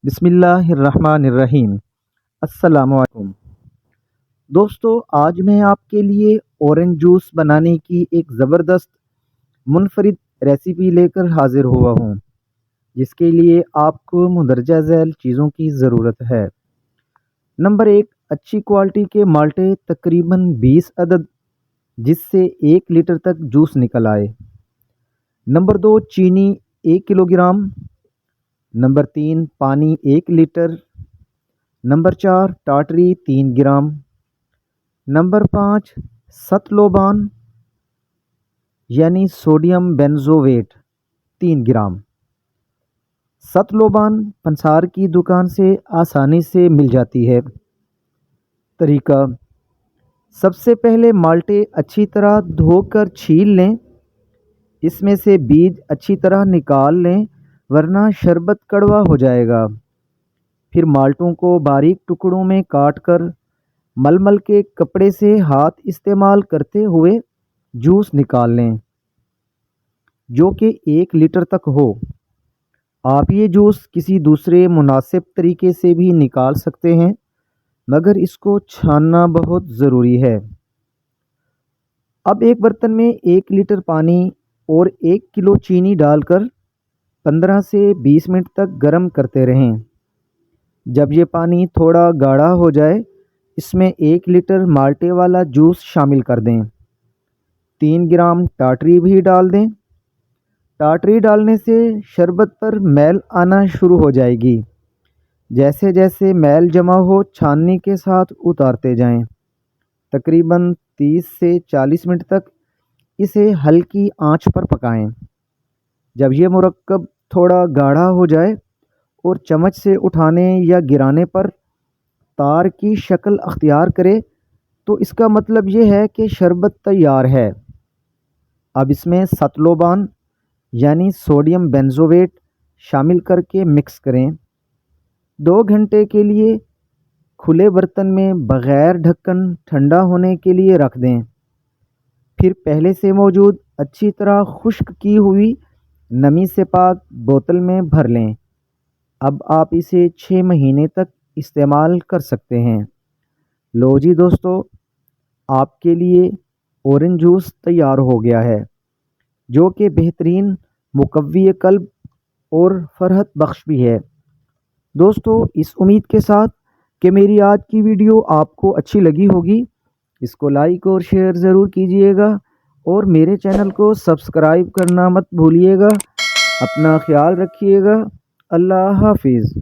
بسم اللہ الرحمن الرحیم۔ السلام علیکم دوستو، آج میں آپ کے لیے اورنج جوس بنانے کی ایک زبردست منفرد ریسیپی لے کر حاضر ہوا ہوں، جس کے لیے آپ کو مندرجہ ذیل چیزوں کی ضرورت ہے۔ نمبر 1، اچھی کوالٹی کے مالٹے تقریباً 20 عدد، جس سے 1 لیٹر تک جوس نکل آئے۔ نمبر 2، چینی 1 کلو گرام۔ نمبر 3، پانی 1 لیٹر۔ Number 4، ٹاٹری 3 gram. نمبر 5، ستلوبان یعنی سوڈیم بینزویٹ 3 گرام۔ ستلوبان پنسار کی دکان سے آسانی سے مل جاتی ہے۔ طریقہ: سب سے پہلے مالٹے اچھی طرح دھو کر چھیل لیں، اس میں سے بیج اچھی طرح نکال لیں ورنہ شربت کڑوا ہو جائے گا۔ پھر مالٹوں کو باریک ٹکڑوں میں کاٹ کر ململ کے کپڑے سے ہاتھ استعمال کرتے ہوئے جوس نکال لیں، جو کہ 1 لیٹر تک ہو۔ آپ یہ جوس کسی دوسرے مناسب طریقے سے بھی نکال سکتے ہیں، مگر اس کو چھاننا بہت ضروری ہے۔ اب ایک برتن میں 1 لیٹر پانی اور 1 کلو چینی ڈال کر 15 سے 20 منٹ تک گرم کرتے رہیں۔ جب یہ پانی تھوڑا گاڑھا ہو جائے، اس میں 1 لیٹر مالٹے والا جوس شامل کر دیں۔ 3 گرام ٹاٹری بھی ڈال دیں۔ ٹاٹری ڈالنے سے شربت پر میل آنا شروع ہو جائے گی۔ جیسے جیسے میل جمع ہو، چھاننی کے ساتھ اتارتے جائیں۔ تقریباً 30 سے 40 منٹ تک اسے ہلکی آنچ پر پکائیں۔ جب یہ مرکب تھوڑا گاڑھا ہو جائے اور چمچ سے اٹھانے یا گرانے پر تار کی شکل اختیار کرے تو اس کا مطلب یہ ہے کہ شربت تیار ہے۔ اب اس میں ستلوبان یعنی سوڈیم بینزویٹ شامل کر کے مکس کریں۔ 2 گھنٹے کے لیے کھلے برتن میں بغیر ڈھکن ٹھنڈا ہونے کے لیے رکھ دیں۔ پھر پہلے سے موجود اچھی طرح خشک کی ہوئی نمی سے پاک بوتل میں بھر لیں۔ اب آپ اسے 6 مہینے تک استعمال کر سکتے ہیں۔ لو جی دوستو، آپ کے لیے اورنج جوس تیار ہو گیا ہے، جو کہ بہترین مقوی قلب اور فرحت بخش بھی ہے۔ دوستو، اس امید کے ساتھ کہ میری آج کی ویڈیو آپ کو اچھی لگی ہوگی، اس کو لائک اور شیئر ضرور کیجیے گا اور میرے چینل کو سبسکرائب کرنا مت بھولیے گا۔ اپنا خیال رکھیے گا۔ اللہ حافظ۔